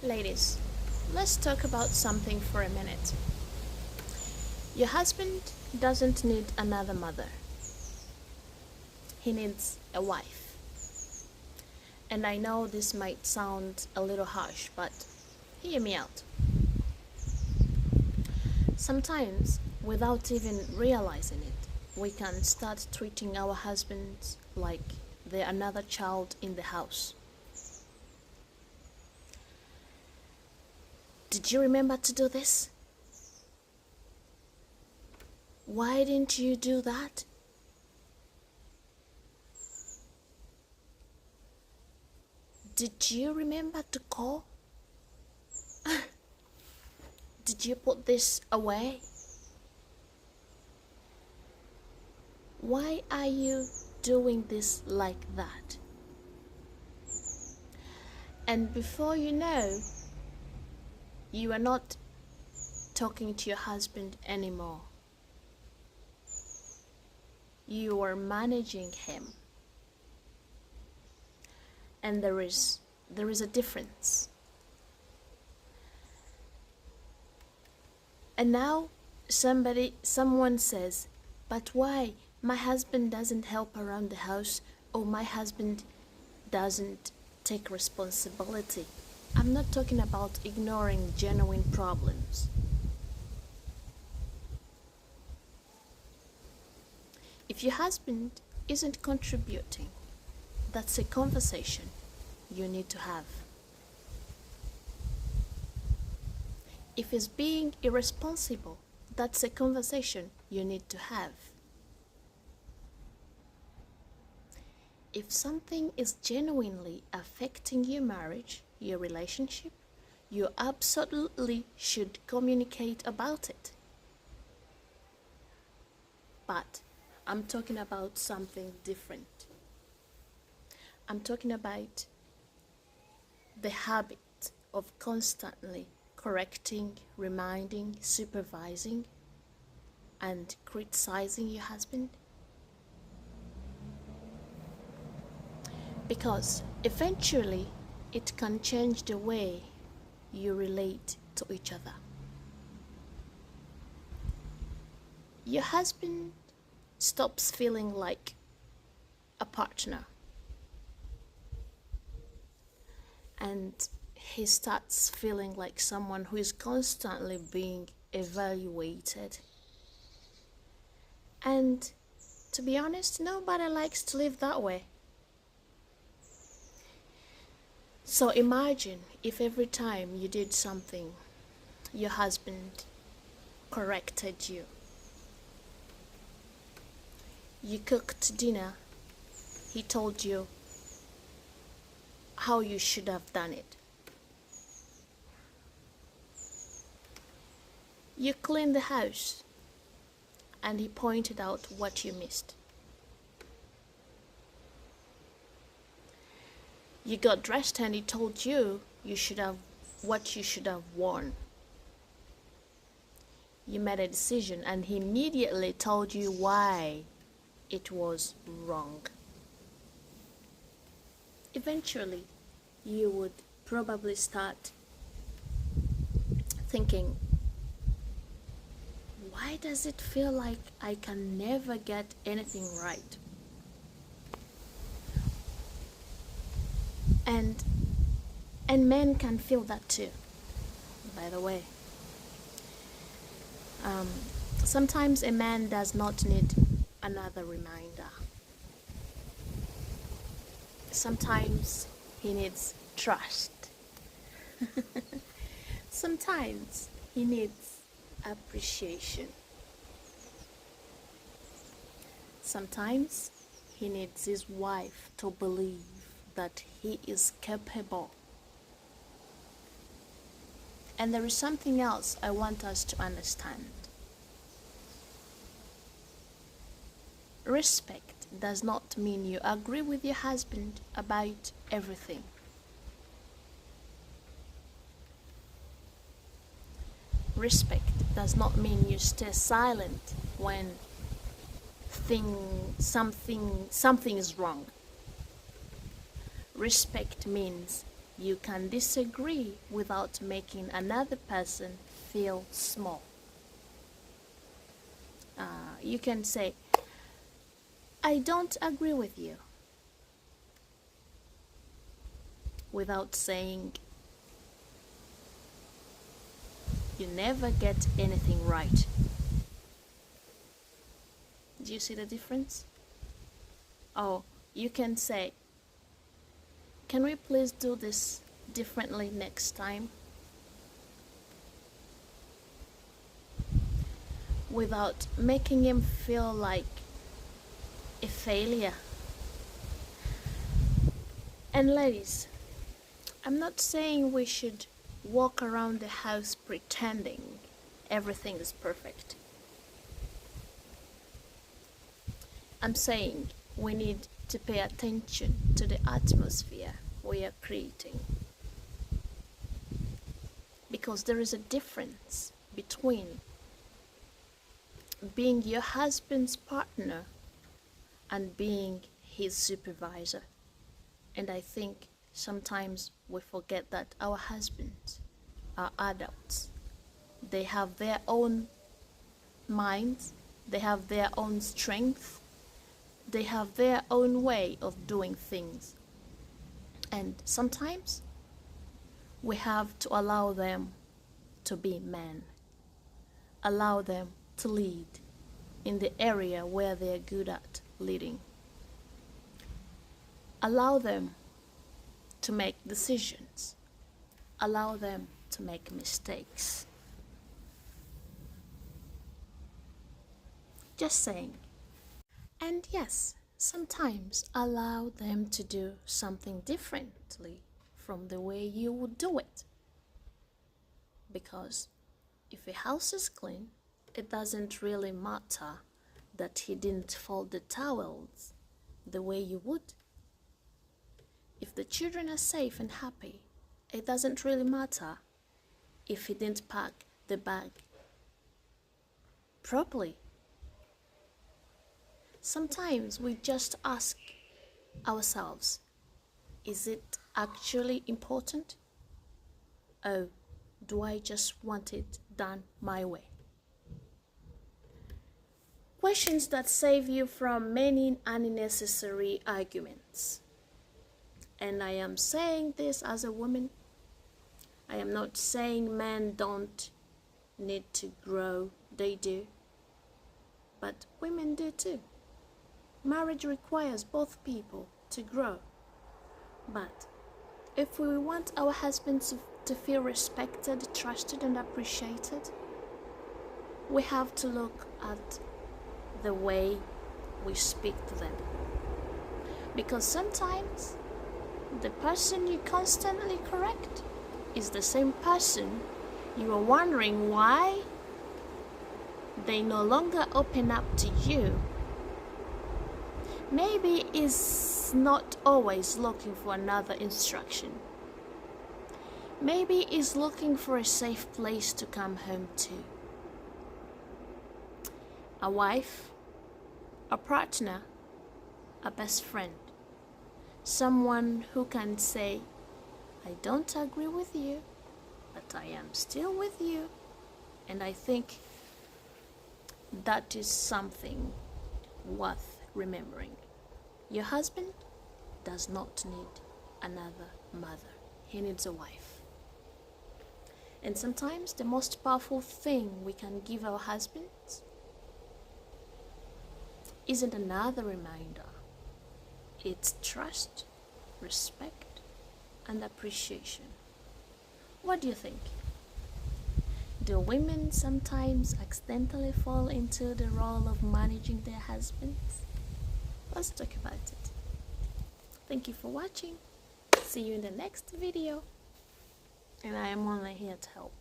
Ladies, let's talk about something for a minute. Your husband doesn't need another mother. He needs a wife. And I know this might sound a little harsh, but hear me out. Sometimes, without even realizing it, we can start treating our husbands like they're another child in the house. Did you remember to do this? Why didn't you do that? Did you remember to call? Did you put this away? Why are you doing this like that? And before you know, you are not talking to your husband anymore. You are managing him. And there is a difference. And now someone says, but why? My husband doesn't help around the house, or my husband doesn't take responsibility. I'm not talking about ignoring genuine problems. If your husband isn't contributing, that's a conversation you need to have. If he's being irresponsible, that's a conversation you need to have. If something is genuinely affecting your marriage, your relationship, you absolutely should communicate about it. But I'm talking about something different. I'm talking about the habit of constantly correcting, reminding, supervising, and criticizing your husband. Because eventually it can change the way you relate to each other. Your husband stops feeling like a partner, and he starts feeling like someone who is constantly being evaluated. And to be honest, nobody likes to live that way. So imagine if every time you did something, your husband corrected you. You cooked dinner, he told you how you should have done it. You cleaned the house, and he pointed out what you missed. You got dressed, and he told you what you should have worn. You made a decision, and he immediately told you why it was wrong. Eventually, you would probably start thinking, why does it feel like I can never get anything right? And men can feel that too, by the way. Sometimes a man does not need another reminder. Sometimes he needs trust. Sometimes he needs appreciation. Sometimes he needs his wife to believe that he is capable. And there is something else I want us to understand. Respect does not mean you agree with your husband about everything. Respect does not mean you stay silent when something is wrong. Respect means You can disagree without making another person feel small. You can say, I don't agree with you, without saying, you never get anything right. Do you see the difference? Oh, you can say, can we please do this differently next time? Without making him feel like a failure. And ladies, I'm not saying we should walk around the house pretending everything is perfect. I'm saying we need to pay attention to the atmosphere we are creating. Because there is a difference between being your husband's partner and being his supervisor. And I think sometimes we forget that our husbands are adults. They have their own minds, they have their own strength, they have their own way of doing things. And sometimes we have to allow them to be men, allow them to lead in the area where they're good at leading. Allow them to make decisions. Allow them to make mistakes. Just saying. And yes, sometimes allow them to do something differently from the way you would do it. Because if a house is clean, it doesn't really matter that he didn't fold the towels the way you would. If the children are safe and happy, it doesn't really matter if he didn't pack the bag properly. Sometimes we just ask ourselves, is it actually important? Oh, do I just want it done my way? Questions that save you from many unnecessary arguments. And I am saying this as a woman. I am not saying men don't need to grow. They do. But women do too. Marriage requires both people to grow. But if we want our husbands to feel respected, trusted, and appreciated, we have to look at the way we speak to them. Because sometimes the person you constantly correct is the same person you are wondering why they no longer open up to you. Maybe is not always looking for another instruction. Maybe is looking for a safe place to come home to. A wife, a partner, a best friend. Someone who can say, I don't agree with you, but I am still with you. And I think that is something worth remembering. Your husband does not need another mother. He needs a wife. And sometimes the most powerful thing we can give our husbands isn't another reminder. It's trust, respect, and appreciation. What do you think? Do women sometimes accidentally fall into the role of managing their husbands? Let's talk about it. Thank you for watching. See you in the next video. And I am only here to help.